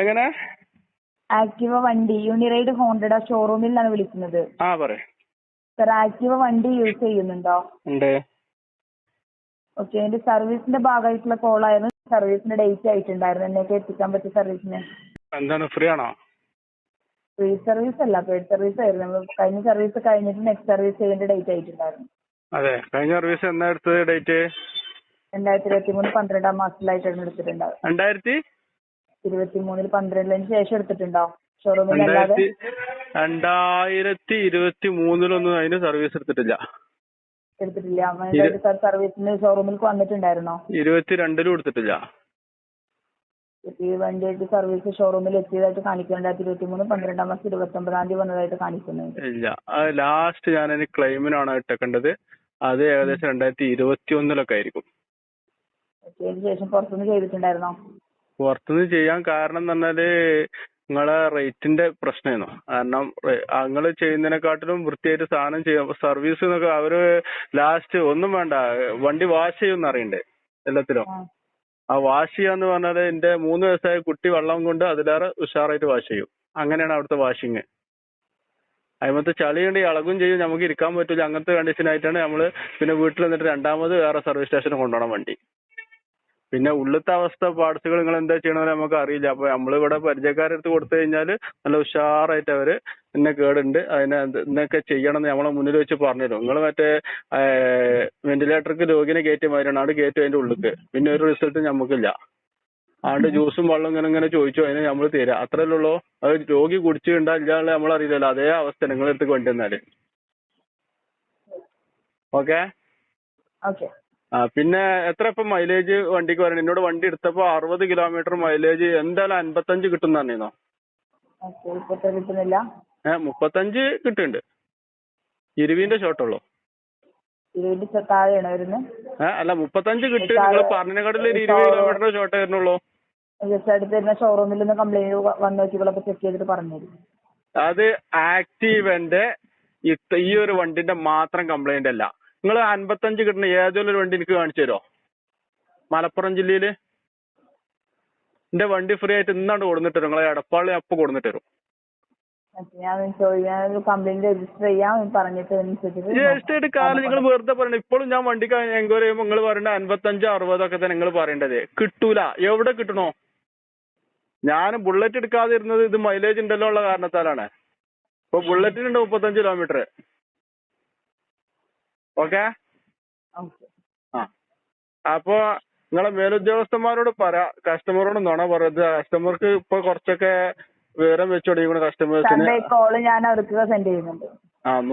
എങ്ങനെ? ആക്ടിവ വണ്ടി യൂണിറൈഡ് ഹോണ്ടയുടെ ഷോറൂമിൽ നിന്നാണ് വിളിക്കുന്നത്. സർ, ആക്ടിവ വണ്ടി യൂസ് ചെയ്യുന്നുണ്ടോ? ഉണ്ട്. ഓക്കെ, എന്റെ സർവീസിന്റെ ഭാഗമായിട്ടുള്ള കോളായിരുന്നു. സർവീസിന്റെ ഡേറ്റ് ആയിട്ടുണ്ടായിരുന്നു. എന്നൊക്കെ എത്തിക്കാൻ പറ്റിയ സർവീസിന്? എന്താണ്, ഫ്രീ ആണോ? ഫ്രീ സർവീസ് അല്ല, പെയ്ഡ് സർവീസ് ആയിരുന്നു. നമ്മൾ കഴിഞ്ഞ സർവീസ് കഴിഞ്ഞിട്ട് നെക്സ്റ്റ് സർവീസ് ചെയ്യേണ്ട ഡേറ്റ് ആയിട്ടുണ്ടായിരുന്നു. അതെ, കഴിഞ്ഞ സർവീസ് എന്നാ എടുത്തത് ഡേറ്റ്? 2023 12-ാം മാസത്തിലായിട്ടാണ് എടുത്തിട്ടുണ്ടാവും. 2023 12-ന് ശേഷം എടുത്തിട്ടുണ്ടോ ഷോറൂമിൽ? അല്ലാതെ 2023 അതിന് സർവീസ് എടുത്തിട്ടില്ല. എടുത്തിട്ടില്ല. സർവീസിന് ഷോറൂമിലേക്ക് വന്നിട്ടുണ്ടായിരുന്നോ? 22-ലും എടുത്തിട്ടില്ല. ഈ വണ്ടിയായിട്ട് സർവീസ് ഷോറൂമിൽ എത്തിയതായിട്ട് കാണിക്കുന്നുണ്ട്. 2023 12-ാം മാസം 29-ാം തീയതി വന്നതായിട്ട് കാണിക്കുന്നുണ്ട്. ഇല്ല, അത് ലാസ്റ്റ് ഞാൻ ക്ലെയിമിനാണ് ഇട്ടേക്കേണ്ടത്. അത് ഏകദേശം 2021-ലൊക്കെ ആയിരിക്കും. ശേഷം പുറത്തുനിന്ന് ചെയ്തിട്ടുണ്ടായിരുന്നോ? പുറത്തുനിന്ന് ചെയ്യാൻ കാരണം എന്ന് പറഞ്ഞാല് നിങ്ങളെ റേറ്റിന്റെ പ്രശ്നമായിരുന്നു. കാരണം നിങ്ങൾ ചെയ്യുന്നതിനെക്കാട്ടിലും വൃത്തിയായിട്ട് സാധനം ചെയ്യാം. സർവീസ് എന്നൊക്കെ അവര് ലാസ്റ്റ് ഒന്നും വേണ്ട, വണ്ടി വാഷ് ചെയ്യുമെന്ന് അറിയണ്ടേ എല്ലാത്തിലും. ആ വാഷ് ചെയ്യാന്ന് പറഞ്ഞാല് എന്റെ 3 വയസ്സായ കുട്ടി വെള്ളം കൊണ്ട് അതിലേറെ ഉഷാറായിട്ട് വാഷ് ചെയ്യും. അങ്ങനെയാണ് അവിടുത്തെ വാഷിങ്. അതിമത്തെ ചളി കൊണ്ട് ഇളകും ചെയ്യും, നമുക്ക് ഇരിക്കാൻ പറ്റില്ല. അങ്ങനത്തെ കണ്ടീഷനായിട്ടാണ് നമ്മള് പിന്നെ വീട്ടിൽ നിന്നിട്ട് രണ്ടാമത് വേറെ സർവീസ് സ്റ്റേഷനിൽ കൊണ്ടുപോകണം വണ്ടി. പിന്നെ ഉള്ളത്തെ അവസ്ഥ പാർട്സുകൾ നിങ്ങൾ എന്താ ചെയ്യണമെന്ന് നമുക്ക് അറിയില്ല. അപ്പൊ നമ്മളിവിടെ പരിചയക്കാരെടുത്ത് കൊടുത്തു കഴിഞ്ഞാല് നല്ല ഉഷാറായിട്ട് അവര് ഇന്ന കേടുണ്ട്, അതിനെ ഇന്നൊക്കെ ചെയ്യണം എന്ന് നമ്മളെ മുന്നിൽ വെച്ച് പറഞ്ഞു തരും. നിങ്ങൾ മറ്റേ വെന്റിലേറ്റർക്ക് രോഗിനെ കയറ്റിയ മാതിരിയാണ്, അവിടെ കയറ്റും അതിന്റെ ഉള്ളിക്ക്. പിന്നെ ഒരു റിസൾട്ട് നമുക്കില്ല. ആണ്ട് ജ്യൂസും വെള്ളം ഇങ്ങനെ ചോദിച്ചു, അതിന് നമ്മൾ തരാം, അത്രയല്ലേ ഉള്ളൂ. അത് രോഗി കുടിച്ചിട്ടുണ്ടാ ഇല്ലാതെ നമ്മളറിയില്ലല്ലോ. അതേ അവസ്ഥ നിങ്ങളെടുത്ത് കൊണ്ടുവന്നാല്. ഓക്കെ. പിന്നെ എത്ര ഇപ്പൊ മൈലേജ് വണ്ടിക്ക് പറയണേ? എന്നോട് വണ്ടി എടുത്തപ്പോ 60 കിലോമീറ്റർ മൈലേജ് എന്തായാലും 55 കിട്ടുന്ന പറഞ്ഞോ. 35 കിട്ടുന്നുണ്ട്. 20ന്റെ ഷോട്ടുള്ളൂ. അല്ല, 35 കിട്ടും. നിങ്ങൾ പറഞ്ഞതിനെക്കാട്ടിൽ 20 കിലോമീറ്റർ ഷോട്ട് വരുന്നുള്ളൂ. ഷോറൂമിൽ നിന്ന് കംപ്ലൈന്റ് വന്നു ചെക്ക് ചെയ്തിട്ട് പറഞ്ഞു. അത് ആക്റ്റീവന്റെ ഈ ഒരു വണ്ടിന്റെ മാത്രം കംപ്ലൈന്റ് അല്ല. നിങ്ങൾ 55 കിട്ടുന്ന ഏതെങ്കിലും ഒരു വണ്ടി എനിക്ക് കാണിച്ചു തരുമോ? മലപ്പുറം ജില്ലയില് എന്റെ വണ്ടി ഫ്രീ ആയിട്ട് ഇന്നാണ്ട് കൊടുത്തിട്ട് തരും. നിങ്ങളെ എടപ്പാളി അപ്പൊ കൊടുത്തിട്ട് തരും. രജിസ്റ്റർ കാലം നിങ്ങൾ വെറുതെ പറയണേ. ഇപ്പോഴും ഞാൻ വണ്ടിക്ക് എൻക്വയറി ചെയ്യുമ്പോൾ നിങ്ങൾ പറയണ 55 60 ഒക്കെ തന്നെ നിങ്ങൾ പറയേണ്ടത്. കിട്ടൂല. എവിടെ കിട്ടണോ? ഞാൻ ബുള്ളറ്റ് എടുക്കാതിരുന്നത് ഇത് മൈലേജ് ഉണ്ടല്ലോ ഉള്ള കാരണത്താലാണ്. ഇപ്പൊ ബുള്ളറ്റിനുണ്ട് 35 കിലോമീറ്റർ. ഓക്കെ. അപ്പൊ നിങ്ങളെ മേലുദ്യോഗസ്ഥന്മാരോട് കസ്റ്റമറോട് നുണ പറയരുത്. കസ്റ്റമർക്ക് ഇപ്പൊ കുറച്ചൊക്കെ വിവരം വെച്ചോടിക്കുന്ന കസ്റ്റമേഴ്സിന്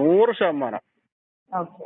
100%. ഓക്കെ.